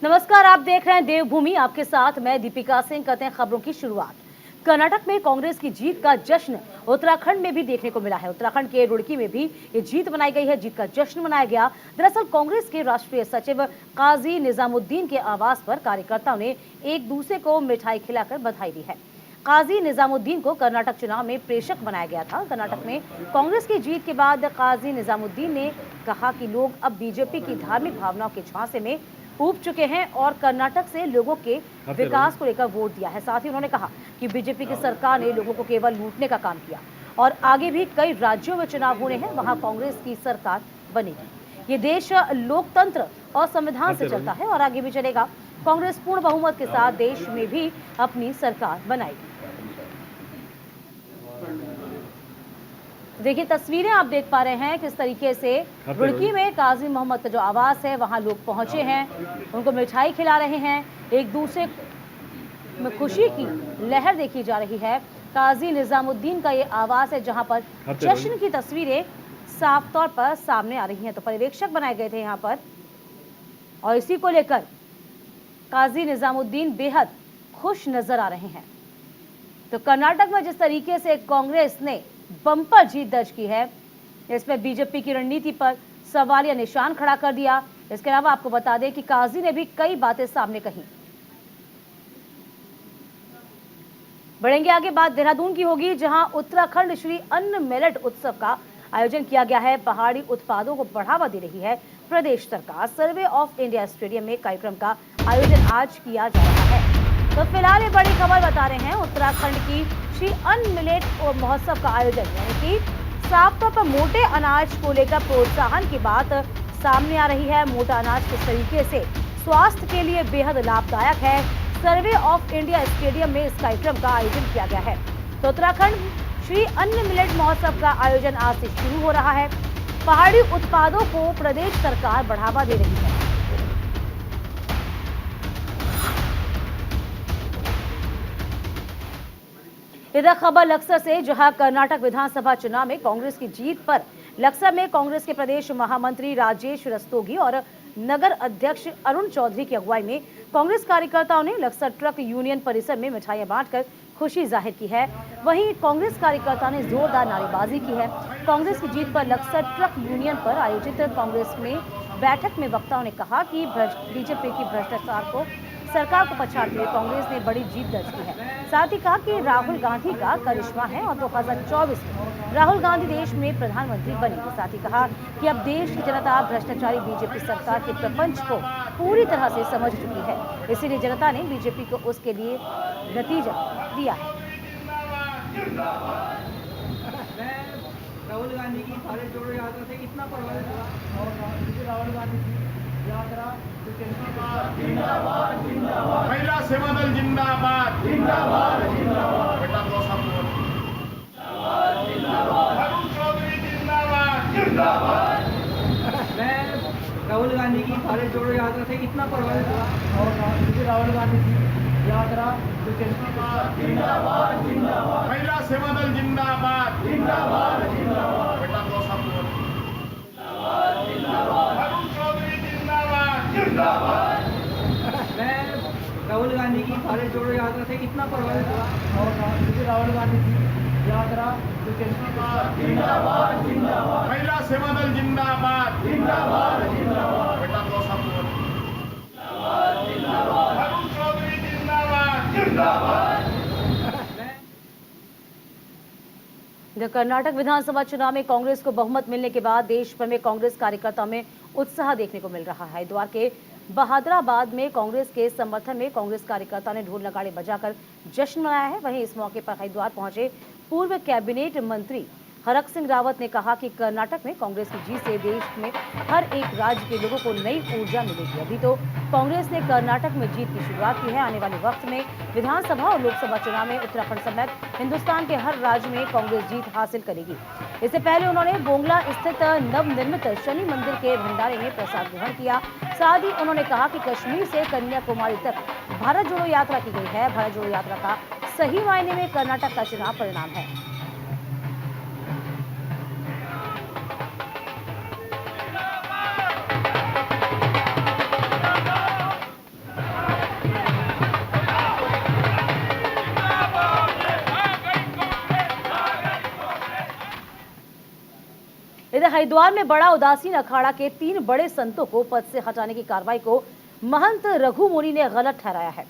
नमस्कार, आप देख रहे हैं देवभूमि। आपके साथ मैं दीपिका सिंह। करते हैं खबरों की शुरुआत। कर्नाटक में कांग्रेस की जीत का जश्न उत्तराखंड में भी देखने को मिला है। उत्तराखंड के रुड़की में भी ये जीत मनाई गई है। जीत का जश्न मनाया गया। दरअसल कांग्रेस के राष्ट्रीय सचिव काजी निजामुद्दीन के आवास पर कार्यकर्ताओं ने एक दूसरे को मिठाई खिलाकर बधाई दी है। काजी निजामुद्दीन को कर्नाटक चुनाव में प्रेषक बनाया गया था। कर्नाटक में कांग्रेस की जीत के बाद काजी निजामुद्दीन ने कहा कि लोग अब बीजेपी की धार्मिक भावनाओं के झांसे में ऊब चुके हैं और कर्नाटक से लोगों के विकास को लेकर वोट दिया है। साथ ही उन्होंने कहा कि बीजेपी की सरकार ने लोगों को केवल लूटने का काम किया और आगे भी कई राज्यों में चुनाव होने हैं, वहां कांग्रेस की सरकार बनेगी। ये देश लोकतंत्र और संविधान से चलता है और आगे भी चलेगा। कांग्रेस पूर्ण बहुमत के साथ देश में भी अपनी सरकार बनाएगी। देखिए, तस्वीरें आप देख पा रहे हैं किस तरीके से रुड़की में काजी मोहम्मद का जो आवास है वहां लोग पहुंचे हैं, उनको मिठाई खिला रहे हैं, एक दूसरे में खुशी की लहर देखी जा रही है। काजी निजामुद्दीन का ये आवास है जहां पर जश्न की तस्वीरें साफ तौर पर सामने आ रही हैं। तो पर्यवेक्षक बनाए गए थे यहां पर और इसी को लेकर काजी निजामुद्दीन बेहद खुश नजर आ रहे हैं। तो कर्नाटक में जिस तरीके से कांग्रेस ने बम्पर जीत दर्ज की है, इसमें बीजेपी की रणनीति पर सवालिया निशान खड़ा कर दिया। इसके अलावा आपको बता दें कि काजी ने भी कई बातें सामने कही। बढ़ेंगे आगे। बात देहरादून की होगी, जहां उत्तराखंड श्री अन्न मिलेट उत्सव का आयोजन किया गया है। पहाड़ी उत्पादों को बढ़ावा दे रही है प्रदेश सरकार। सर्वे ऑफ इंडिया स्टेडियम में कार्यक्रम का आयोजन आज किया जा रहा है। तो फिलहाल ये बड़ी खबर बता रहे हैं, उत्तराखंड की श्री अन्न मिलेट महोत्सव का आयोजन, यानी कि साफ तौर पर मोटे अनाज को लेकर प्रोत्साहन की बात सामने आ रही है। मोटा अनाज किस तरीके से स्वास्थ्य के लिए बेहद लाभदायक है। सर्वे ऑफ इंडिया स्टेडियम में इस कार्यक्रम का आयोजन किया गया है। तो उत्तराखंड श्री अन्न मिलेट महोत्सव का आयोजन आज से शुरू हो रहा है। पहाड़ी उत्पादों को प्रदेश सरकार बढ़ावा दे रही है। इधर खबर लक्सर से, जहां कर्नाटक विधानसभा चुनाव में कांग्रेस की जीत पर लक्सर में कांग्रेस के प्रदेश महामंत्री राजेश रस्तोगी और नगर अध्यक्ष अरुण चौधरी की अगुवाई में कांग्रेस कार्यकर्ताओं ने लक्सर ट्रक यूनियन परिसर में मिठाइयां बांटकर खुशी जाहिर की है। वहीं कांग्रेस कार्यकर्ताओं ने जोरदार नारेबाजी की है। कांग्रेस की जीत पर लक्सर ट्रक यूनियन पर आयोजित कांग्रेस में बैठक में वक्ताओं ने कहा कि बीजेपी की भ्रष्टाचार को सरकार को पछाड़ते हुए कांग्रेस ने बड़ी जीत दर्ज की है। साथ ही कहा कि राहुल गांधी का करिश्मा है और 2024 में राहुल गांधी देश में प्रधानमंत्री बनेंगे। साथ ही कहा कि अब देश की जनता भ्रष्टाचारी बीजेपी सरकार के प्रपंच को पूरी तरह से समझ चुकी है, इसीलिए जनता ने बीजेपी को उसके लिए नतीजा दिया है। राहुल गांधी की भारत जोड़ो यात्रा से कितना प्रभावित हुआ और राहुल गांधी की यात्रा जिंदाबाद जिंदाबाद, महिला सेवा दल जिंदाबाद जिंदाबाद जिंदाबाद, बेटा जिंदाबाद, अरुण चौधरी जिंदाबाद जिंदाबाद। मैं राहुल गांधी की भारत जोड़ो यात्रा से कितना प्रभावित हुआ और राहुल गांधी की यात्रा जिंदाबाद जिंदाबाद, महिला सेवा दल जिंदाबाद जिंदाबाद जिंदाबाद, बेटा जिंदाबाद, अरुण चौधरी जिंदाबाद जिंदाबाद। मैं राहुल गांधी की भारत जोड़ो यात्रा से कितना प्रभावित हुआ और राहुल गांधी की यात्रा जिंदाबाद जिंदाबाद, महिला सेवा दल जिंदाबाद जिंदाबाद जिंदाबाद, बेटा जिंदाबाद, अरुण चौधरी जिंदाबाद जिंदाबाद। कर्नाटक विधानसभा चुनाव में कांग्रेस को बहुमत मिलने के बाद देश भर में कांग्रेस कार्यकर्ताओं में उत्साह देखने को मिल रहा है। हरिद्वार के बहादुराबाद में कांग्रेस के समर्थन में कांग्रेस कार्यकर्ताओं ने ढोल नगाड़े बजाकर जश्न मनाया है। वहीं इस मौके पर हरिद्वार पहुंचे पूर्व कैबिनेट मंत्री हरक सिंह रावत ने कहा कि कर्नाटक में कांग्रेस की जीत से देश में हर एक राज्य के लोगों को नई ऊर्जा मिलेगी। अभी तो कांग्रेस ने कर्नाटक में जीत की शुरुआत की है। आने वाले वक्त में विधानसभा और लोकसभा चुनाव में उत्तराखंड समेत हिंदुस्तान के हर राज्य में कांग्रेस जीत हासिल करेगी। इससे पहले उन्होंने बोंगला स्थित नवनिर्मित शनि मंदिर के भंडारे में प्रसाद ग्रहण किया। साथ ही उन्होंने कहा कि कश्मीर से कन्याकुमारी तक भारत जोड़ो यात्रा की गई है। भारत जोड़ो यात्रा का सही मायने में कर्नाटक का चुनाव परिणाम है। हरिद्वार में बड़ा उदासीन अखाड़ा के 3 बड़े संतों को पद से हटाने की कार्रवाई को महंत रघु मुनि ने गलत ठहराया है।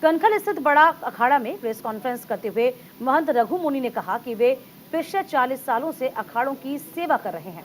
कनखल स्थित बड़ा अखाड़ा में प्रेस कॉन्फ्रेंस करते हुए महंत रघु मुनि ने कहा कि वे पिछले 40 सालों से अखाड़ों की सेवा कर रहे हैं।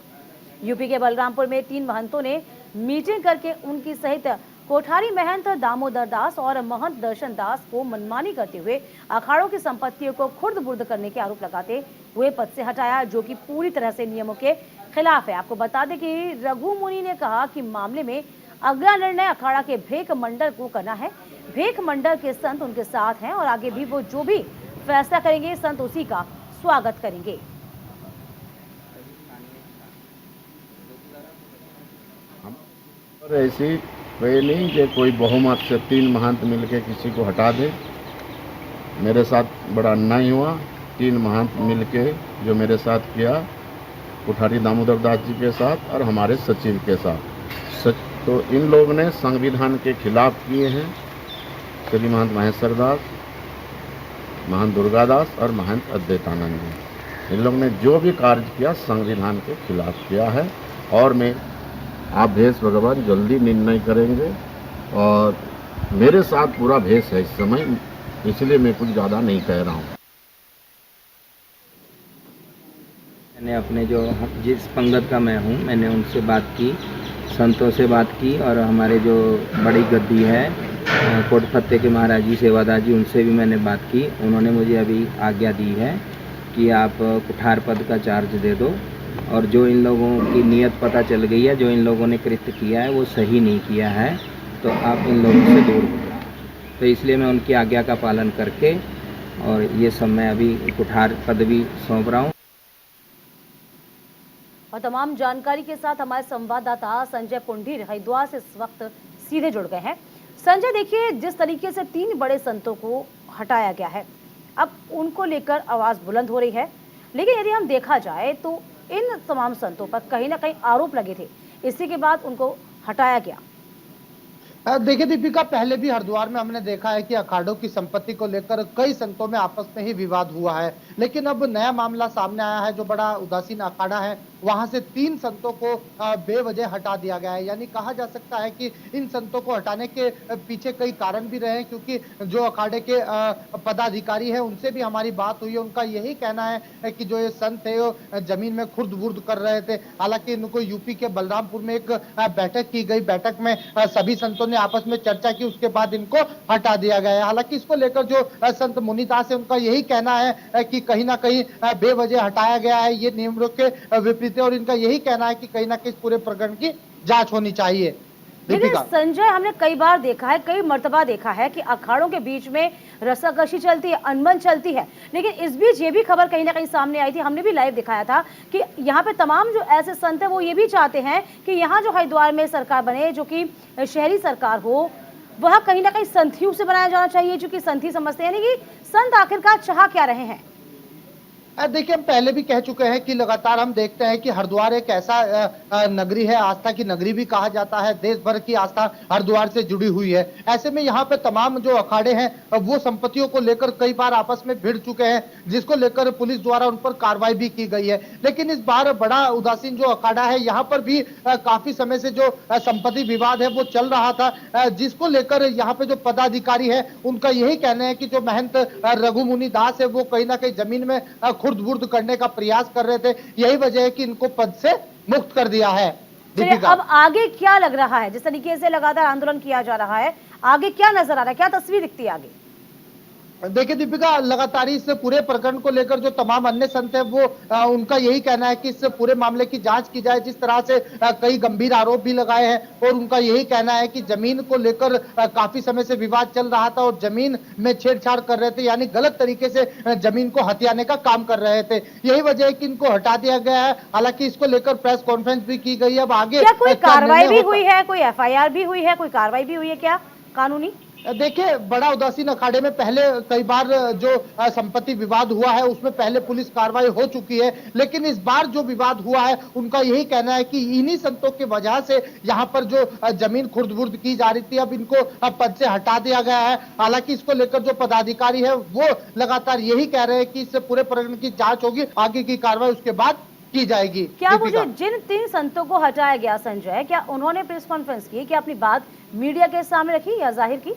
यूपी के बलरामपुर में 3 महंतों ने मीटिंग करके उनकी सहित कोठारी महंत दामोदर दास और महंत दर्शन दास को मनमानी करते हुए अखाड़ों की संपत्तियों को खुर्द बुर्द करने के आरोप लगाते हुए पद से हटाया, जो कि पूरी तरह से नियमों के खिलाफ है। आपको बता दें कि रघु मुनि ने कहा कि मामले में अगला निर्णय अखाड़ा के भेक मंडल को करना है। भेक मंडल के संत उनके साथ हैं और आगे भी वो जो भी फैसला करेंगे संत उसी का स्वागत करेंगे। और ऐसी कोई नहीं कि कोई बहुमत से 3 महंत मिलके किसी को हटा दे। मेरे साथ बड़ा अन्याय हुआ। 3 महंत मिलके जो मेरे साथ किया, कोठारी दामोदर दास जी के साथ और हमारे सचिव के साथ, तो इन लोगों ने संविधान के खिलाफ किए हैं। श्री महंत महेश्वर दास, महंत दुर्गादास और महंत अद्वैतानंद जी, इन लोगों ने जो भी कार्य किया संविधान के खिलाफ किया है। और मैं आप भेष भगवान जल्दी निर्णय करेंगे और मेरे साथ पूरा भेष है इस समय, इसलिए मैं कुछ ज़्यादा नहीं कह रहा हूँ। मैंने अपने जो जिस पंगत का मैं हूँ, मैंने उनसे बात की, संतों से बात की और हमारे जो बड़ी गद्दी है कोटफत्ते के महाराज जी सेवादार जी, उनसे भी मैंने बात की। उन्होंने मुझे अभी आज्ञा दी है कि आप कुठार पद का चार्ज दे दो और जो इन लोगों की नीयत पता चल गई है, जो इन लोगों ने कृत्य किया है वो सही नहीं किया है, तो आप इन लोगों से दूर हो जाओ। तो इसलिए मैं उनकी आज्ञा का पालन करके और ये सब मैं अभी कुठार पद भी सौंप रहा हूँ। और तमाम जानकारी के साथ हमारे संवाददाता संजय पुंडीर हरिद्वार से इस वक्त सीधे जुड़ गए हैं। संजय, देखिए जिस तरीके से 3 बड़े संतों को हटाया गया है, अब उनको लेकर आवाज बुलंद हो रही है, लेकिन यदि हम देखा जाए तो इन तमाम संतों पर कहीं ना कहीं आरोप लगे थे, इसी के बाद उनको हटाया गया। देखिए दीपिका, पहले भी हरिद्वार में हमने देखा है कि अखाड़ों की संपत्ति को लेकर कई संतों में आपस में ही विवाद हुआ है, लेकिन अब नया मामला सामने आया है। जो बड़ा उदासीन अखाड़ा है वहां से 3 संतों को बेवजह हटा दिया गया है। यानी कहा जा सकता है कि इन संतों को हटाने के पीछे कई कारण भी रहे हैं, क्योंकि जो अखाड़े के पदाधिकारी है उनसे भी हमारी बात हुई है। उनका यही कहना है कि जो ये संत है वो जमीन में खुर्द बुर्द कर रहे थे। हालांकि इनको यूपी के बलरामपुर में एक बैठक की गई, बैठक में सभी संतों ने आपस में चर्चा की, उसके बाद इनको हटा दिया गया है। हालांकि इसको लेकर जो संत मुनिदास है उनका यही कहना है कि कहीं ना कहीं बेवजह हटाया गया है, ये नियमों के विपरीत है और इनका यही कहना है कि कहीं ना कहीं पूरे प्रकरण की जांच होनी चाहिए। लेकिन संजय, हमने कई बार देखा है, कई मर्तबा देखा है कि अखाड़ों के बीच में रस्साकशी चलती है, अनबन चलती है, लेकिन इस बीच ये भी खबर कहीं ना कहीं सामने आई थी, हमने भी लाइव दिखाया था कि यहाँ पे तमाम जो ऐसे संत है वो ये भी चाहते हैं कि यहाँ जो हरिद्वार में सरकार बने, जो कि शहरी सरकार हो, वह कहीं ना कहीं संथियों से बनाया जाना चाहिए, जो कि संथी समझते हैं। यानी कि संत आखिरकार चाह क्या रहे हैं? देखिए, हम पहले भी कह चुके हैं कि लगातार हम देखते हैं कि हरिद्वार एक ऐसा नगरी है, आस्था की नगरी भी कहा जाता है। देश भर की आस्था हरिद्वार से जुड़ी हुई है। ऐसे में यहाँ पे तमाम जो अखाड़े हैं वो संपत्तियों को लेकर कई बार आपस में भिड़ चुके हैं, जिसको लेकर पुलिस द्वारा उन पर कार्रवाई भी की गई है। लेकिन इस बार बड़ा उदासीन जो अखाड़ा है, यहाँ पर भी काफी समय से जो संपत्ति विवाद है वो चल रहा था, जिसको लेकर यहाँ पे जो पदाधिकारी है उनका यही कहना है कि जो महंत रघु मुनि दास है वो कहीं ना कहीं जमीन में खुर्द बुर्द करने का प्रयास कर रहे थे। यही वजह है कि इनको पद से मुक्त कर दिया है। अब आगे क्या लग रहा है? जिस तरीके से लगातार आंदोलन किया जा रहा है, आगे क्या नजर आ रहा है, क्या तस्वीर दिखती है आगे? देखिए दीपिका, लगातार इस पूरे प्रकरण को लेकर जो तमाम अन्य संत है वो उनका यही कहना है कि इस पूरे मामले की जांच की जाए। जिस तरह से कई गंभीर आरोप भी लगाए हैं और उनका यही कहना है कि जमीन को लेकर काफी समय से विवाद चल रहा था और जमीन में छेड़छाड़ कर रहे थे, यानी गलत तरीके से जमीन को हथियाने का काम कर रहे थे। यही वजह है कि इनको हटा दिया गया है। हालांकि इसको लेकर प्रेस कॉन्फ्रेंस भी की गई है। अब आगे क्या कोई कार्रवाई भी हुई है, कोई FIR भी हुई है, कोई कार्रवाई भी हुई है क्या कानूनी? देखिए, बड़ा उदासीन अखाड़े में पहले कई बार जो संपत्ति विवाद हुआ है उसमें पहले पुलिस कार्रवाई हो चुकी है, लेकिन इस बार जो विवाद हुआ है उनका यही कहना है कि इन्हीं संतों की वजह से यहाँ पर जो जमीन खुर्द-बुर्द की जा रही थी, अब इनको पद से हटा दिया गया है। हालांकि इसको लेकर जो पदाधिकारी है वो लगातार यही कह रहे हैं कि इस पूरे प्रकरण की जांच होगी, आगे की कार्रवाई उसके बाद की जाएगी। क्या दीपिका। मुझे जिन 3 संतों को हटाया गया संजय, क्या उन्होंने प्रेस कॉन्फ्रेंस की, क्या अपनी बात मीडिया के सामने रखी या जाहिर की?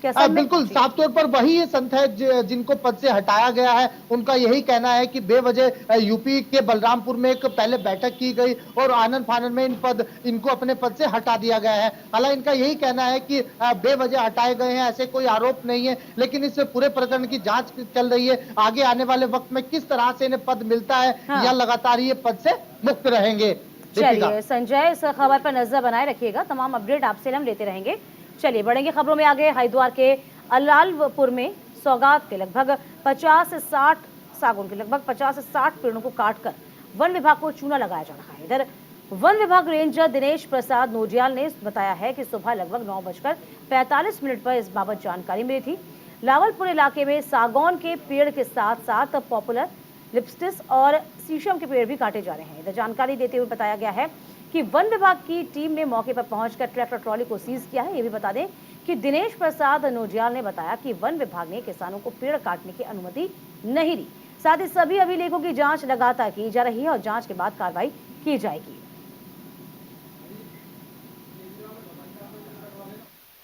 क्या सब में बिल्कुल जी। साफ तौर पर वही ये संत है जिनको पद से हटाया गया है। उनका यही कहना है कि बेवजह यूपी के बलरामपुर में एक पहले बैठक की गई और आनन फानन में इनको अपने पद से हटा दिया गया है। हालांकि इनका यही कहना है कि बेवजह हटाए गए हैं, ऐसे कोई आरोप नहीं है, लेकिन इस पूरे प्रकरण की जांच चल रही है। आगे आने वाले वक्त में किस तरह से इन्हें पद मिलता है हाँ। या लगातार ये पद से मुक्त रहेंगे। चलिए संजय, इस खबर पर नजर बनाए रखिएगा, तमाम अपडेट आपसे हम लेते रहेंगे। चलिए बढ़ेंगे खबरों में आगे। हरिद्वार के अलालपुर में सौगात के लगभग 50 से 60 सागौन के लगभग 50 से 60 पेड़ों को काटकर वन विभाग को चूना लगाया जा रहा है। इधर वन विभाग रेंजर दिनेश प्रसाद नोजियाल ने बताया है कि सुबह लगभग 9:45 पर इस बाबत जानकारी मिली थी। लावलपुर इलाके में सागौन के पेड़ के साथ साथ पॉपुलर, लिप्स्टिस और शीशम के पेड़ भी काटे जा रहे हैं। इधर जानकारी देते हुए बताया गया है कि वन विभाग की टीम ने मौके पर पहुंचकर ट्रैक्टर ट्रॉली को सीज किया है। ये भी बता दें कि दिनेश प्रसाद नोजियाल ने बताया कि वन विभाग ने किसानों को पेड़ काटने की अनुमति नहीं दी। साथ ही सभी अभिलेखों की जांच लगातार की जा रही है और जांच के बाद कार्रवाई की जाएगी।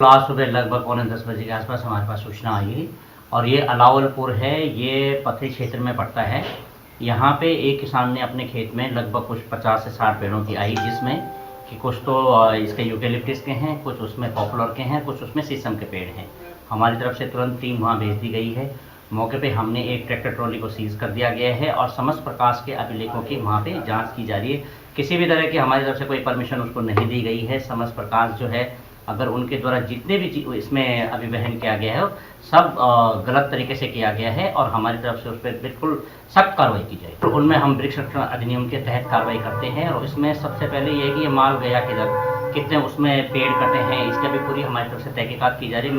आज सुबह लगभग 9:45 के आसपास हमारे पास सूचना आई और ये अलावलपुर है, ये पथरी क्षेत्र में पड़ता है। यहाँ पे एक किसान ने अपने खेत में लगभग कुछ 50 से 60 पेड़ों की आई, जिसमें कि कुछ तो इसके यूकेलिप्टिस के हैं, कुछ उसमें पॉपुलर के हैं, कुछ उसमें शीशम के पेड़ हैं। हमारी तरफ से तुरंत टीम वहाँ भेज दी गई है। मौके पे हमने एक ट्रैक्टर ट्रॉली को सीज कर दिया गया है और समस्त प्रकाश के अभिलेखों की वहाँ पे जांच की जा रही है। किसी भी तरह की हमारी तरफ से कोई परमिशन उसको नहीं दी गई है। समस्त प्रकाश जो है, अगर उनके द्वारा जितने भी इसमें अभिवहन किया गया है सब गलत तरीके से किया गया है और हमारी तरफ से उस पर बिल्कुल सख्त कार्रवाई की जाए। तो उनमें हम वृक्ष संरक्षण अधिनियम के तहत कार्रवाई करते हैं और इसमें सबसे पहले ये है कि ये माल गया किधर, कितने उसमें पेड़ कटे हैं, इसका भी पूरी हमारी तरफ से तहकीकात की जा रही है।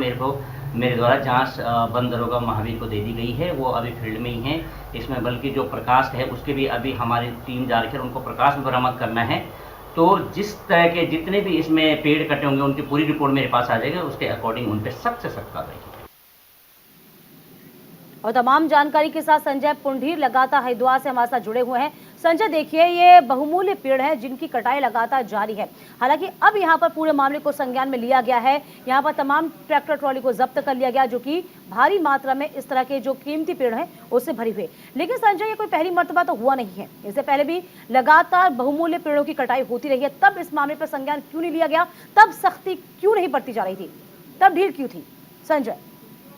मेरे द्वारा जांच वन दरोगा महावीर को दे दी गई है, वो अभी फील्ड में ही हैं। इसमें बल्कि जो प्रकाश है उसके भी अभी हमारी टीम जा रही है, उनको प्रकाश में बरामद करना है। तो जिस तरह के जितने भी इसमें पेड़ कटे होंगे उनकी पूरी रिपोर्ट मेरे पास आ जाएगी, उसके अकॉर्डिंग उन पर सख्त से सख्त कार्रवाई की। और तमाम जानकारी के साथ संजय पुंडीर लगातार हरिद्वार से हमारे साथ जुड़े हुए हैं। संजय देखिए, ये बहुमूल्य पेड़ हैं जिनकी कटाई लगातार जारी है। हालांकि अब यहाँ पर पूरे मामले को संज्ञान में लिया गया है। यहाँ पर तमाम ट्रैक्टर ट्रॉली को जब्त कर लिया गया, जो कि भारी मात्रा में इस तरह के जो कीमती पेड़ हैं उससे भरी हुई। लेकिन संजय, ये कोई पहली मर्तबा तो हुआ नहीं है, इससे पहले भी लगातार बहुमूल्य पेड़ों की कटाई होती रही है। तब इस मामले पर संज्ञान क्यों नहीं लिया गया? तब सख्ती क्यों नहीं बरती जा रही थी? तब ढील क्यों थी संजय?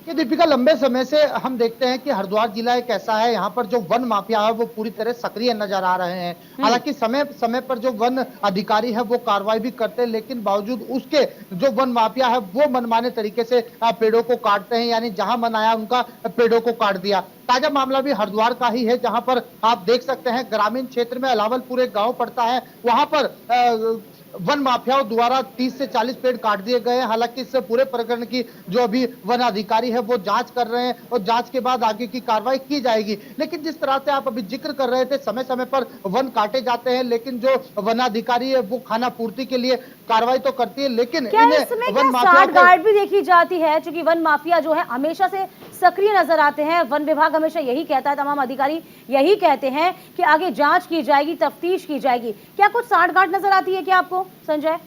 कि दीपिका, लंबे समय से हम देखते हैं कि हरिद्वार जिला एक ऐसा है, यहाँ पर जो वन माफिया है वो पूरी तरह सक्रिय नजर आ रहे हैं। हालांकि समय समय पर जो वन अधिकारी है वो कार्रवाई भी करते हैं, लेकिन बावजूद उसके जो वन माफिया है वो मनमाने तरीके से पेड़ों को काटते हैं, यानी जहां मन आया उनका पेड़ों को काट दिया। ताजा मामला भी हरिद्वार का ही है, जहां पर आप देख सकते हैं ग्रामीण क्षेत्र में अलावलपुर एक गाँव पड़ता है, वहां पर वन माफियाओं द्वारा 30 से 40 पेड़ काट दिए गए हैं। हालांकि इस पूरे प्रकरण की जो अभी वन अधिकारी है वो जांच कर रहे हैं और जांच के बाद आगे की कार्रवाई की जाएगी। लेकिन जिस तरह से आप अभी जिक्र कर रहे थे, समय समय पर वन काटे जाते हैं, लेकिन जो वन अधिकारी है वो खाना पूर्ति के लिए कार्रवाई तो करती है, लेकिन वन माफिया भी देखी जाती है, क्योंकि वन माफिया जो है हमेशा से सक्रिय नजर आते हैं। वन विभाग हमेशा यही कहता है, तमाम अधिकारी यही कहते हैं कि आगे जांच की जाएगी, तफ्तीश की जाएगी। क्या कुछ साठगांठ नजर आती है क्या आपको संजय?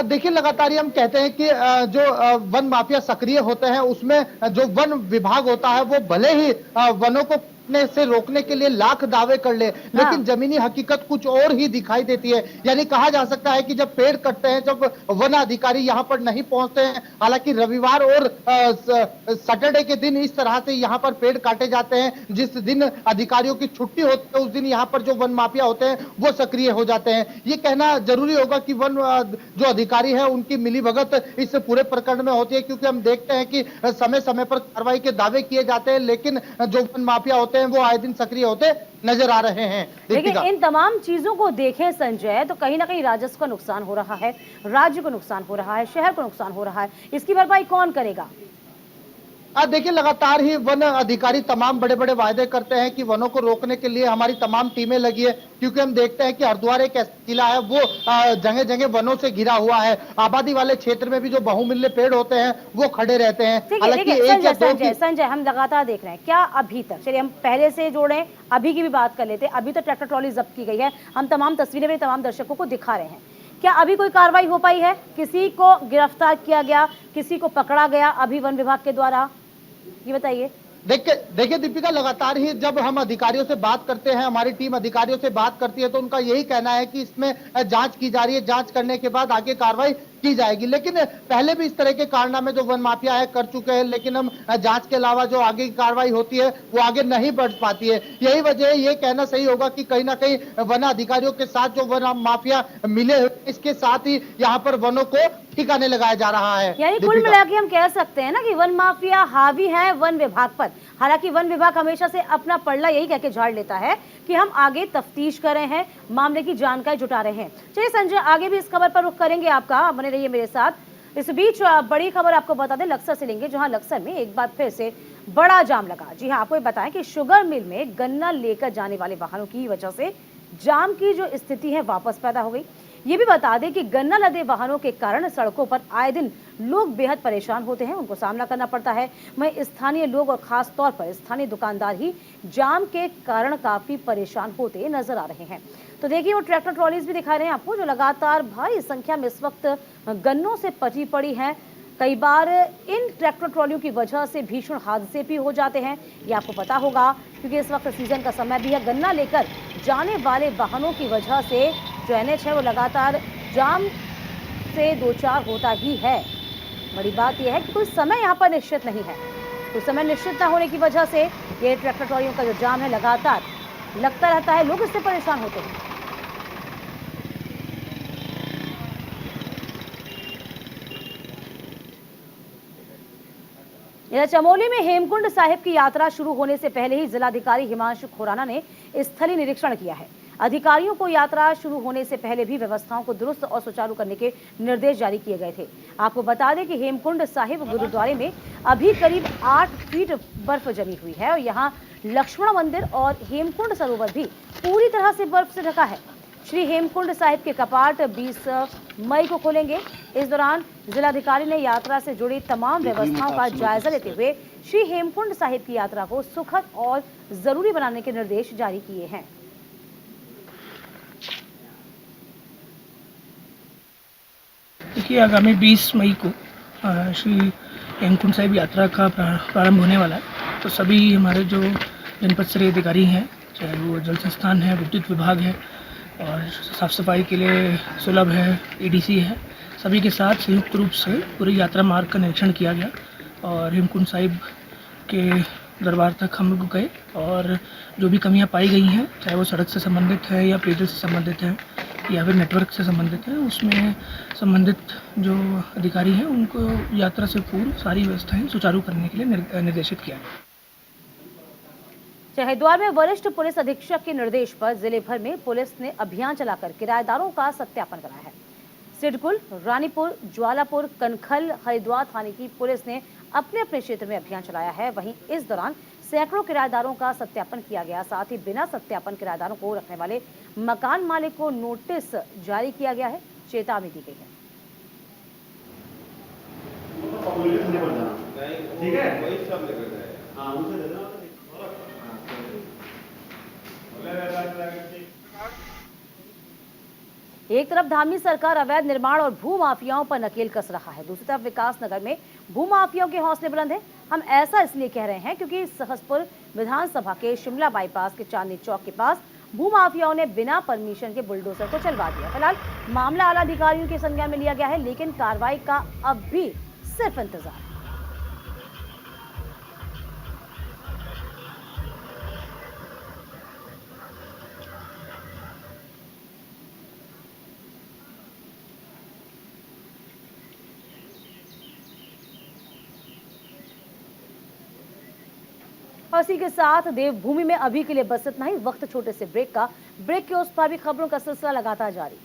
देखिए, लगातार हम कहते हैं कि जो वन माफिया सक्रिय होते हैं उसमें जो वन विभाग होता है वो भले ही वनों को से रोकने के लिए लाख दावे कर ले, लेकिन जमीनी हकीकत कुछ और ही दिखाई देती है। यानी कहा जा सकता है कि जब पेड़ कटते हैं, जब वन अधिकारी यहाँ पर नहीं पहुंचते हैं, हालांकि रविवार और सैटरडे के दिन इस तरह से यहाँ पर पेड़ काटे जाते हैं, जिस दिन अधिकारियों की छुट्टी होती है उस दिन यहाँ पर जो वन माफिया होते हैं वो सक्रिय हो जाते हैं। ये कहना जरूरी होगा कि वन जो अधिकारी है उनकी मिलीभगत इस पूरे प्रकरण में होती है, क्योंकि हम देखते हैं कि समय समय पर कार्रवाई के दावे किए जाते हैं, लेकिन जो वन माफिया होते हैं वो आए दिन सक्रिय होते नजर आ रहे हैं। लेकिन इन तमाम चीजों को देखें संजय, तो कहीं ना कहीं राजस्व का नुकसान हो रहा है, राज्य को नुकसान हो रहा है, शहर को नुकसान हो रहा है। इसकी भरपाई कौन करेगा? देखिए लगातार ही वन अधिकारी तमाम बड़े बड़े वायदे करते हैं कि वनों को रोकने के लिए हमारी तमाम टीमें लगी है, क्योंकि हम देखते हैं कि हरिद्वार एक ऐसा जिला है वो जगह जगह वनों से घिरा हुआ है। आबादी वाले क्षेत्र में भी जो बहुमूल्य पेड़ होते हैं वो खड़े रहते हैं। ठीक है, हालांकि देखिए एक या संजय दो संजय की संजय हम लगातार देख रहे हैं क्या अभी तक, चलिए हम पहले से जोड़ें, अभी की भी बात कर लेते हैं। अभी तो ट्रैक्टर ट्रॉली जब्त की गई है, हम तमाम तस्वीरें भी तमाम दर्शकों को दिखा रहे हैं। क्या अभी कोई कार्रवाई हो पाई है? किसी को गिरफ्तार किया गया, किसी को पकड़ा गया अभी वन विभाग के द्वारा? ये बताइए। देखिए दीपिका, लगातार ही जब हम अधिकारियों से बात करते हैं, हमारी टीम अधिकारियों से बात करती है, तो उनका यही कहना है कि इसमें जांच की जा रही है, जांच करने के बाद आगे कार्रवाई की जाएगी। लेकिन पहले भी इस तरह के कारनामे जो वन माफिया है कर चुके हैं, लेकिन हम जांच के अलावा जो आगे की कार्रवाई होती है वो आगे नहीं बढ़ पाती है। यही वजह है, ये कहना सही होगा कि कहीं ना कहीं वन अधिकारियों के साथ जो वन माफिया मिले हुए, इसके साथ ही यहाँ पर वनों को ठिकाने लगाया जा रहा है। यानी कुल मिला के हम कह सकते हैं ना कि वन माफिया हावी है वन विभाग पर। हालांकि वन विभाग हमेशा से अपना पल्ला यही कह के झाड़ लेता है कि हम आगे तफ्तीश कर रहे हैं, मामले की जानकारी जुटा रहे हैं। चलिए संजय, आगे भी इस खबर पर रुख करेंगे आपका, बने रहिए मेरे साथ। इस बीच बड़ी खबर आपको बता दें, लक्सर से लेंगे, जहां लक्सर में एक बार फिर से बड़ा जाम लगा। जी हाँ, आपको ये बताएं कि शुगर मिल में गन्ना लेकर जाने वाले वाहनों की वजह से जाम की जो स्थिति है वापस पैदा हो गई। ये भी बता दें कि गन्ना लदे वाहनों के कारण सड़कों पर आए दिन लोग बेहद परेशान होते हैं, उनको सामना करना पड़ता है। वहीं स्थानीय लोग और खास तौर पर स्थानीय दुकानदार ही जाम के कारण काफी परेशान होते नजर आ रहे हैं। तो देखिए वो ट्रैक्टर ट्रॉलीज भी दिखा रहे हैं आपको, जो लगातार भारी संख्या में इस वक्त गन्नों से पटी पड़ी हैं। कई बार इन ट्रैक्टर ट्रॉलियों की वजह से भीषण हादसे भी हो जाते हैं, ये आपको पता होगा, क्योंकि इस वक्त सीजन का समय भी है। गन्ना लेकर जाने वाले वाहनों की वजह से जो NH है वो लगातार जाम से दो चार होता ही है। बड़ी बात यह है कि कोई समय यहाँ पर निश्चित नहीं है, कोई समय निश्चित न होने की वजह से ये ट्रैक्टर ट्रॉलियों का जो जाम है लगातार लगता रहता है, लोग इससे परेशान होते हैं। इधर चमोली में हेमकुंड साहिब की यात्रा शुरू होने से पहले ही जिलाधिकारी हिमांशु खुराना ने स्थलीय निरीक्षण किया है। अधिकारियों को यात्रा शुरू होने से पहले भी व्यवस्थाओं को दुरुस्त और सुचारू करने के निर्देश जारी किए गए थे। आपको बता दें कि हेमकुंड साहिब गुरुद्वारे में अभी करीब 8 फीट बर्फ जमी हुई है और यहाँ लक्ष्मण मंदिर और हेमकुंड सरोवर भी पूरी तरह से बर्फ से ढका है। श्री हेमकुंड साहिब के कपाट 20 मई को खोलेंगे। इस दौरान जिलाधिकारी ने यात्रा से जुड़ी तमाम व्यवस्थाओं का जायजा लेते हुए श्री हेमकुंड साहिब की यात्रा को सुखद और जरूरी बनाने के निर्देश जारी किए हैं। देखिए, आगामी 20 मई को श्री हेमकुंड साहिब यात्रा का प्रारंभ होने वाला है। तो सभी हमारे जो जनपद स्तरीय अधिकारी हैं, चाहे वो जल संस्थान है, विद्युत विभाग है और साफ़ सफाई के लिए सुलभ है, ADC है, सभी के साथ संयुक्त रूप से पूरी यात्रा मार्ग का निरीक्षण किया गया और हेमकुंड साहिब के दरबार तक हम लोग गए और जो भी कमियां पाई गई हैं, चाहे वो सड़क से संबंधित है या पेयजल से संबंधित है या फिर नेटवर्क से संबंधित है, उसमें संबंधित जो अधिकारी हैं उनको यात्रा से पूर्व सारी व्यवस्थाएं सुचारू करने के लिए निर्देशित किया गया। हरिद्वार में वरिष्ठ पुलिस अधीक्षक के निर्देश पर जिले भर में पुलिस ने अभियान चलाकर किराएदारों का सत्यापन कराया है। सिडकुल, रानीपुर, ज्वालापुर, कनखल, हरिद्वार थाने की पुलिस ने अपने अपने क्षेत्र में अभियान चलाया है। वहीं इस दौरान सैकड़ों किराएदारों का सत्यापन किया गया। साथ ही बिना सत्यापन किराएदारों को रखने वाले मकान मालिक को नोटिस जारी किया गया है, चेतावनी दी गई है। एक तरफ धामी सरकार अवैध निर्माण और भू माफियाओं पर नकेल कस रहा है, दूसरी तरफ विकास नगर में भू माफियाओं के हौसले बुलंद हैं। हम ऐसा इसलिए कह रहे हैं क्योंकि सहसपुर विधानसभा के शिमला बाईपास के चांदनी चौक के पास भू माफियाओं ने बिना परमिशन के बुलडोजर को चलवा दिया। फिलहाल मामला आला अधिकारियों के संज्ञान में लिया गया है, लेकिन कार्रवाई का अब भी सिर्फ इंतजार। और इसी के साथ देवभूमि में अभी के लिए बस इतना ही। वक्त छोटे से ब्रेक का, ब्रेक के उस पार भी खबरों का सिलसिला लगातार जारी।